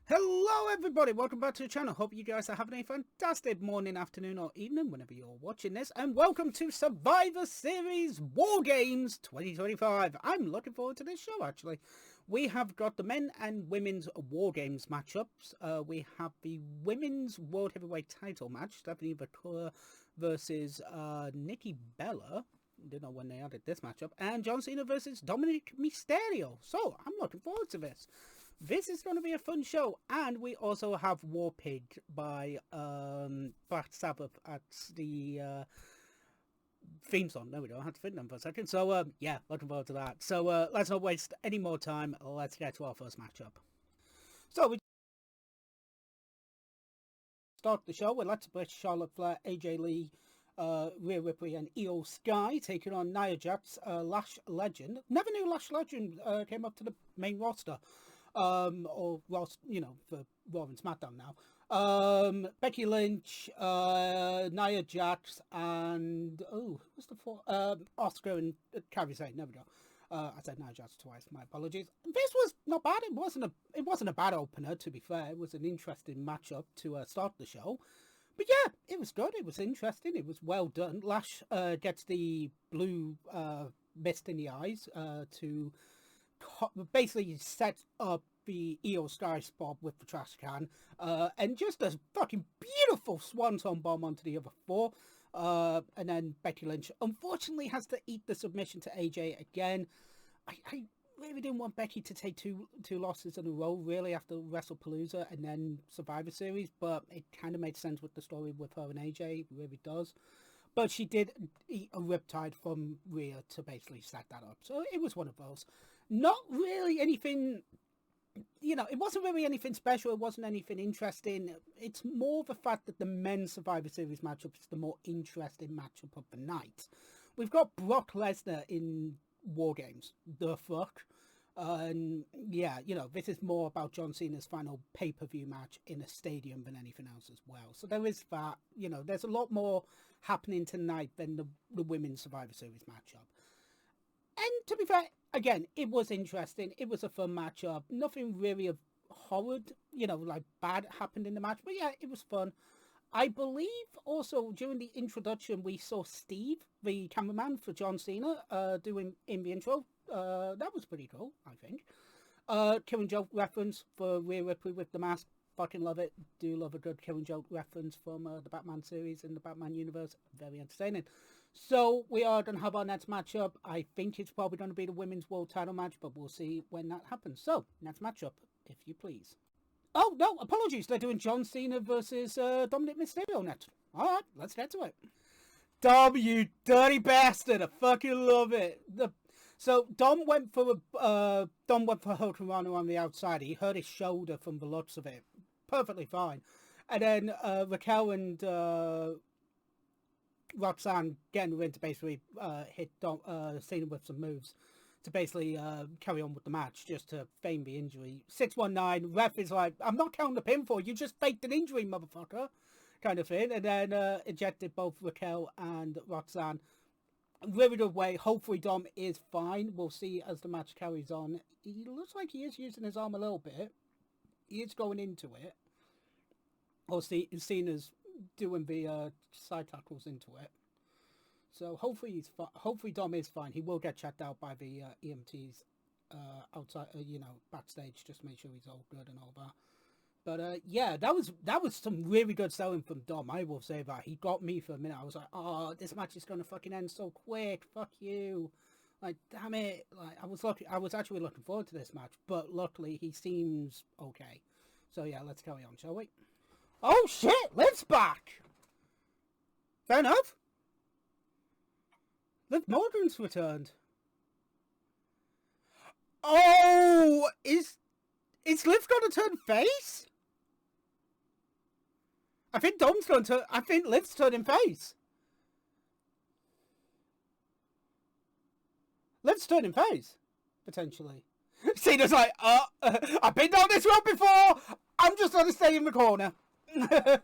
Hello everybody, welcome back to the channel. Hope you guys are having a fantastic morning, afternoon or evening whenever you're watching this, and welcome to Survivor Series War Games 2025. I'm looking forward to this show actually. We have got the men and women's War Games matchups. We have the women's World Heavyweight title match, Stephanie Victoria versus Nikki Bella. Didn't know when they added this matchup, and John Cena versus Dominic Mysterio. So I'm looking forward to this. This is going to be a fun show, and we also have War Pig by Black Sabbath at the theme song. There we go, I had to fit them for a second. So yeah, looking forward to that. So let's not waste any more time. Let's get to our first matchup. So we start the show with Alexa Bliss, Charlotte Flair, AJ Lee, Rhea Ripley and Io Sky taking on Nia Jax, Lash Legend. Never knew Lash Legend came up to the main roster. Or Ross, you know, for Raw and SmackDown now. Becky Lynch, Nia Jax, and what's the four? Oscar and Kairi Sane. There we go. I said Nia Jax twice. My apologies. This was not bad. It wasn't a bad opener. To be fair, it was an interesting matchup to start the show. But yeah, it was good. It was interesting. It was well done. Lash gets the blue mist in the eyes to basically set up the Io Sky spot with the trash can, and just a fucking beautiful swanton bomb onto the other four. And then Becky Lynch unfortunately has to eat the submission to AJ again. I really didn't want Becky to take two losses in a row, really, after WrestlePalooza and then Survivor Series, but it kind of made sense with the story with her and AJ. It really does. But she did eat a riptide from Rhea to basically set that up. So it was one of those. Not really anything, you know, it wasn't really anything special. It wasn't anything interesting. It's more the fact that the men's Survivor Series matchup is the more interesting matchup of the night. We've got Brock Lesnar in War Games. The fuck? And yeah, you know, this is more about John Cena's final pay-per-view match in a stadium than anything else as well. So there is that, you know, there's a lot more happening tonight than the women's Survivor Series matchup. And to be fair, again, it was interesting. It was a fun matchup. Nothing really of horror, you know, like bad happened in the match. But yeah, it was fun. I believe also during the introduction, we saw Steve, the cameraman for John Cena, doing in the intro. That was pretty cool, I think. Killing Joke reference for Rhea Ripley with the mask. Fucking love it. Do love a good Killing Joke reference from the Batman series in the Batman universe. Very entertaining. So we are going to have our next matchup. I think it's probably going to be the women's world title match, but we'll see when that happens. So, next matchup, if you please. Oh, no, apologies. They're doing John Cena versus Dominic Mysterio next. All right, let's get to it. Dom, you dirty bastard. I fucking love it. So Dom went for Hurricanrana on the outside. He hurt his shoulder from the looks of it. Perfectly fine. And then Raquel and Roxanne getting her in to basically hit Cena with some moves to basically carry on with the match, just to feign the injury. 619, ref is like, I'm not counting the pinfall, you just faked an injury, motherfucker, kind of thing. And then ejected both Raquel and Roxanne. Really good way. Hopefully Dom is fine. We'll see as the match carries on. He looks like he is using his arm a little bit. He is going into it. Or Cena's doing the side tackles into it. So hopefully hopefully Dom is fine. He will get checked out by the EMTs outside, you know, backstage, just to make sure he's all good and all that. But yeah, that was some really good selling from Dom. I will say that. He got me for a minute. I was like, oh, this match is gonna fucking end so quick. Fuck you. Like, damn it. Like, I was actually looking forward to this match, but luckily he seems okay. So yeah, let's carry on, shall we? Oh shit, Liv's back! Fair enough. Liv Morgan's returned. Oh, is Liv gonna turn face? I think Liv's turning face. Liv's turning face, potentially. Cena's like, I've been down this road before. I'm just gonna stay in the corner. I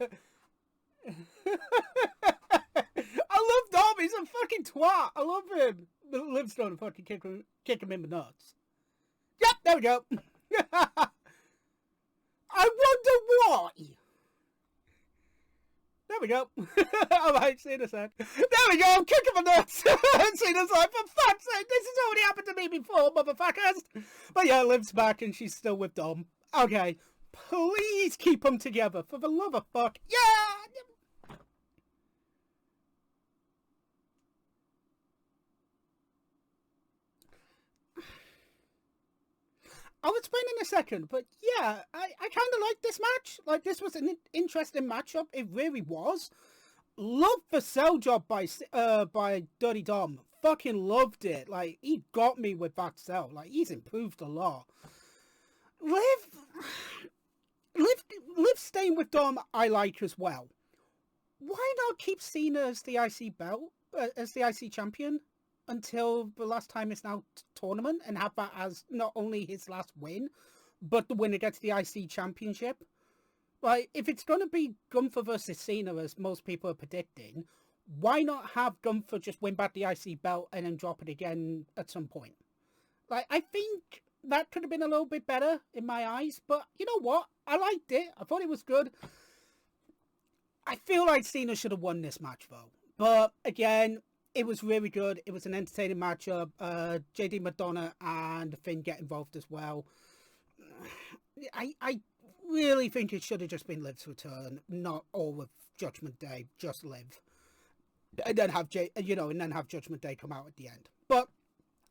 love Dom. He's a fucking twat. I love him. Liv's trying to fucking kick him in the nuts. Yep, there we go. I we go. All right, Cena said, there we go, I'm kicking my nuts. And Cena's like, for fuck's sake, this has already happened to me before, motherfuckers. But yeah, Liv's back and she's still with Dom. Okay, please keep them together, for the love of fuck. Yeah! I'll explain in a second, but yeah, I kind of like this match. Like, this was an interesting matchup. It really was. Love the sell job by Dirty Dom. Fucking loved it. Like, he got me with that sell. Like, he's improved a lot. Liv staying with Dom, I like as well. Why not keep Cena as the IC belt, as the IC champion? Until the last time it's now tournament, and have that as not only his last win, but the winner gets the IC championship. Like, if it's going to be Gunther versus Cena, as most people are predicting, why not have Gunther just win back the IC belt and then drop it again at some point? Like, I think that could have been a little bit better in my eyes, but you know what? I liked it. I thought it was good. I feel like Cena should have won this match, though. But again, it was really good. It was an entertaining matchup. JD Madonna and Finn get involved as well. I really think it should have just been Liv's return, not all of Judgment Day, just Liv. And then have Judgment Day come out at the end. But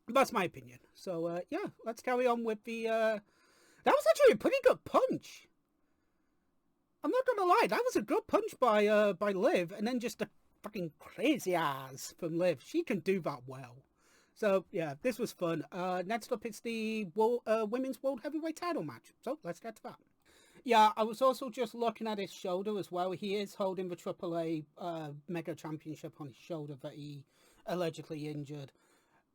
that's my opinion. So yeah, let's carry on with the that was actually a pretty good punch. I'm not gonna lie, that was a good punch by Liv, and then just a fucking crazy ass from Liv. She can do that well. So yeah, this was fun. Next up is the Women's World Heavyweight title match. So let's get to that. Yeah, I was also just looking at his shoulder as well. He is holding the AAA Mega Championship on his shoulder that he allegedly injured.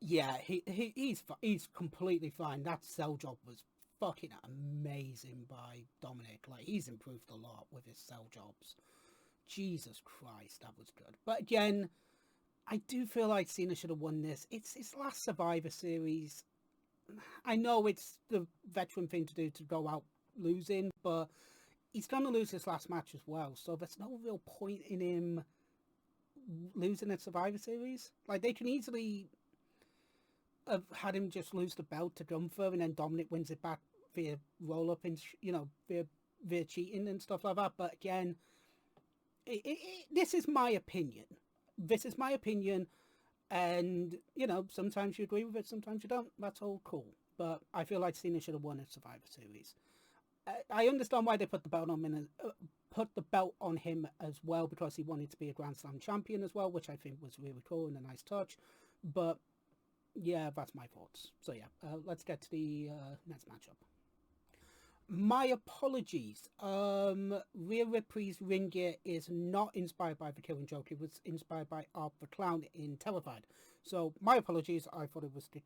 Yeah, he's completely fine. That sell job was fucking amazing by Dominic. Like, he's improved a lot with his sell jobs. Jesus Christ, that was good. But again, I do feel like Cena should have won this. It's his last Survivor Series. I know it's the veteran thing to do to go out losing, but he's going to lose his last match as well. So there's no real point in him losing at Survivor Series. Like, they can easily have had him just lose the belt to Gunther, and then Dominic wins it back via roll-up and, via cheating and stuff like that. But again, this is my opinion. This is my opinion, and, sometimes you agree with it, sometimes you don't. That's all cool. But I feel like Cena should have won at Survivor Series. I understand why they put the belt on him as well, because he wanted to be a Grand Slam champion as well, which I think was really cool and a nice touch. But yeah, that's my thoughts. So yeah, let's get to the next matchup. My apologies. Rhea Ripley's ring gear is not inspired by the Killing Joke. It was inspired by Art the Clown in Terrified. So my apologies. I thought it was the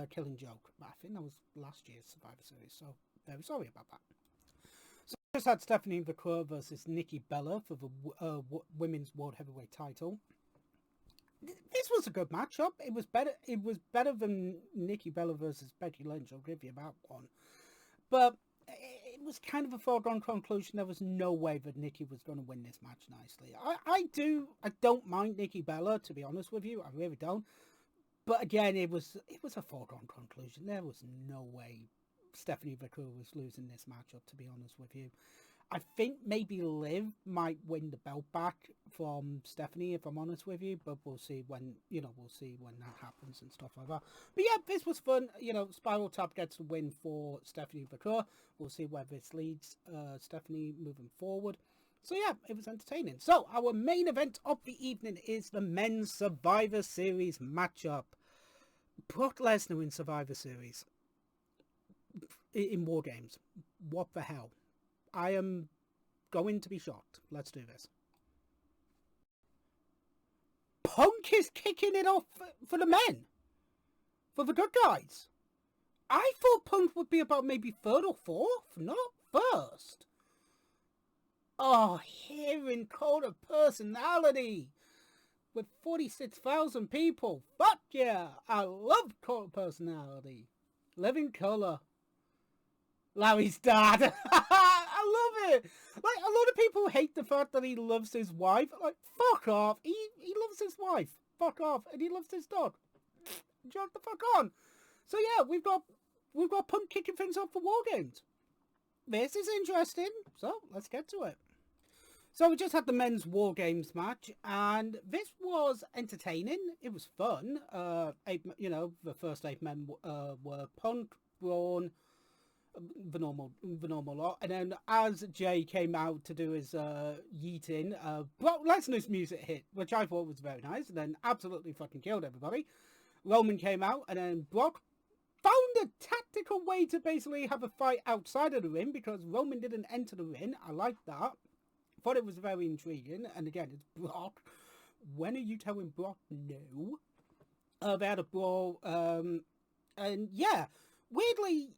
Killing Joke. But I think that was last year's Survivor Series. So very sorry about that. So just had Stephanie McClure versus Nikki Bella for the Women's World Heavyweight title. This was a good matchup. It was better than Nikki Bella versus Becky Lynch. I'll give you that one. But it was kind of a foregone conclusion. There was no way that Nikki was going to win this match nicely. I don't mind Nikki Bella, to be honest with you. I really don't. But again, it was a foregone conclusion. There was no way Stephanie McClure was losing this matchup, to be honest with you. I think maybe Liv might win the belt back from Stephanie, if I'm honest with you, but we'll see when that happens and stuff like that. But yeah, this was fun. Spiral Tap gets the win for Stephanie McClure. We'll see where this leads Stephanie moving forward. So yeah, it was entertaining. So our main event of the evening is the Men's Survivor Series matchup. Brock Lesnar in Survivor Series. In War Games. What the hell? I am going to be shocked. Let's do this. Punk is kicking it off for the men. For the good guys. I thought Punk would be about maybe third or fourth, not first. Oh, hearing Cult of Personality with 46,000 people. Fuck yeah. I love Cult of Personality. Living Color. Larry's dad. I love it. Like, a lot of people hate the fact that he loves his wife. Like, fuck off. He loves his wife. Fuck off. And he loves his dog. Jump the fuck on. So yeah, we've got Punk kicking things off for War Games. This is interesting. So let's get to it. So we just had the men's War Games match, and this was entertaining. It was fun. The first 8 men were Punk, Braun, the normal lot, and then as Jay came out to do his yeeting, Brock Lesnar's music hit, which I thought was very nice, and then absolutely fucking killed everybody. Roman came out, and then Brock found a tactical way to basically have a fight outside of the ring because Roman didn't enter the ring. I liked that. Thought it was very intriguing, and again, it's Brock. When are you telling Brock no? They had a brawl, and yeah, weirdly,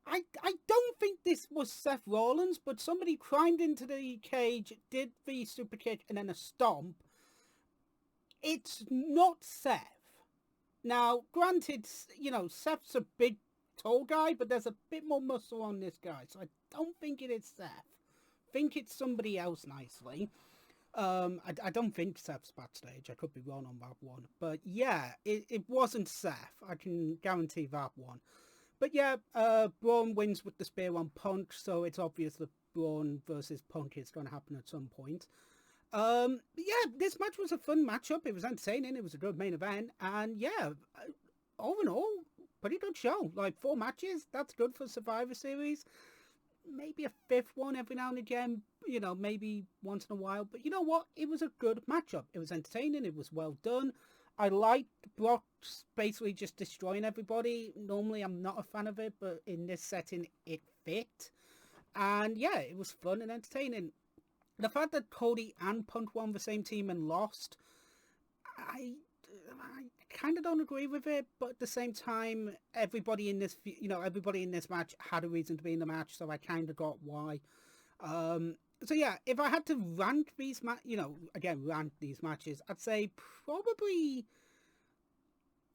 I don't think this was Seth Rollins, but somebody climbed into the cage, did the super kick, and then a stomp. It's not Seth. Now, granted, Seth's a big, tall guy, but there's a bit more muscle on this guy, so I don't think it is Seth. Think it's somebody else nicely. I don't think Seth's backstage. I could be wrong on that one. But yeah, it wasn't Seth. I can guarantee that one. But yeah, Braun wins with the spear on Punk, so it's obvious that Braun versus Punk is going to happen at some point. Yeah, this match was a fun matchup. It was entertaining. It was a good main event. And yeah, all in all, pretty good show. Like 4 matches, that's good for Survivor Series. Maybe a 5th one every now and again, maybe once in a while. But you know what? It was a good matchup. It was entertaining. It was well done. I liked Brock basically just destroying everybody. Normally, I'm not a fan of it, but in this setting, it fit. And yeah, it was fun and entertaining. The fact that Cody and Punk were on the same team and lost, I kind of don't agree with it, but at the same time, everybody in this match had a reason to be in the match, so I kind of got why. So yeah, if I had to rank these rank these matches, I'd say probably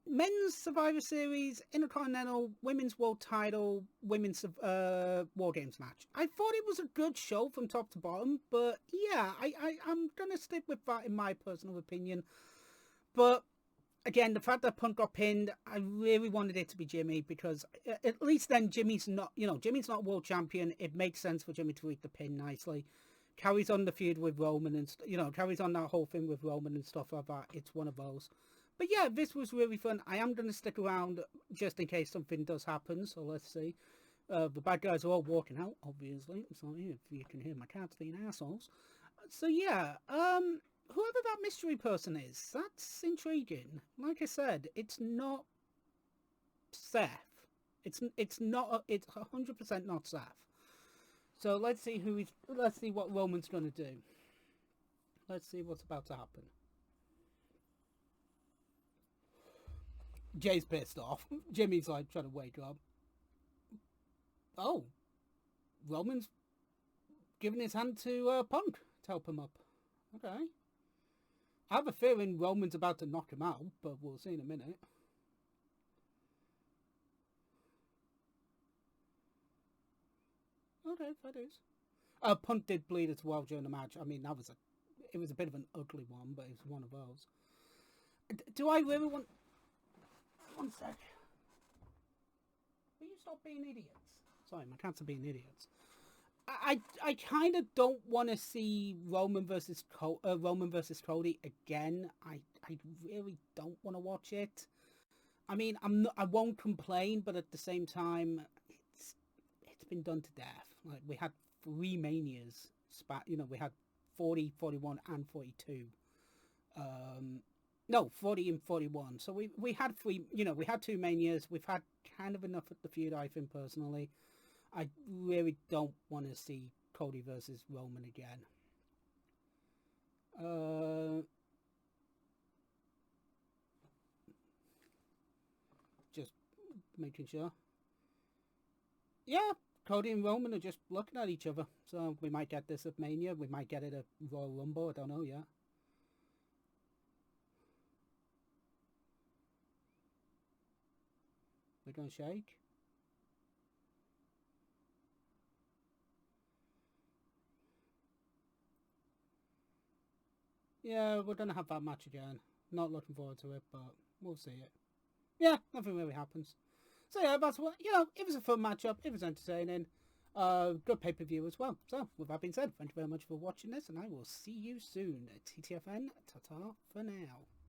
men's Survivor Series, Intercontinental, Women's World Title, Women's War Games match. I thought it was a good show from top to bottom, but yeah, I'm gonna stick with that in my personal opinion. But again, the fact that Punk got pinned, I really wanted it to be Jimmy because at least then Jimmy's not world champion. It makes sense for Jimmy to eat the pin nicely. Carries on the feud with Roman and, carries on that whole thing with Roman and stuff like that. It's one of those. But yeah, this was really fun. I am going to stick around just in case something does happen. So let's see. The bad guys are all walking out, obviously. Sorry if you can hear my cats being assholes. So yeah, whoever that mystery person is, that's intriguing. Like I said, it's not Seth. It's 100% not Seth. So let's see what Roman's gonna do. Let's see what's about to happen. Jay's pissed off. Jimmy's like trying to wake up. Oh, Roman's giving his hand to Punk to help him up. Okay. I have a feeling Roman's about to knock him out, but we'll see in a minute. Okay, that is. Punk did bleed as well during the match. I mean, it was a bit of an ugly one, but it was one of those. Do I really want... One sec. Will you stop being idiots? Sorry, my cats are being idiots. I kind of don't want to see Roman versus Cody again. I really don't want to watch it. I mean, I won't complain, but at the same time, it's been done to death. Like, we had 3 Manias. We had 40, 41, and 42. No, 40 and 41. So we had 3. We had 2 Manias. We've had kind of enough at the feud, I think, personally. I really don't want to see Cody versus Roman again. Just making sure. Yeah, Cody and Roman are just looking at each other. So we might get this at Mania. We might get it at Royal Rumble. I don't know yet. We're going to shake. Yeah, we're going to have that match again. Not looking forward to it, but we'll see it. Yeah, nothing really happens. So yeah, that's what, it was a fun matchup. It was entertaining. Good pay-per-view as well. So, with that being said, thank you very much for watching this, and I will see you soon. TTFN, ta-ta for now.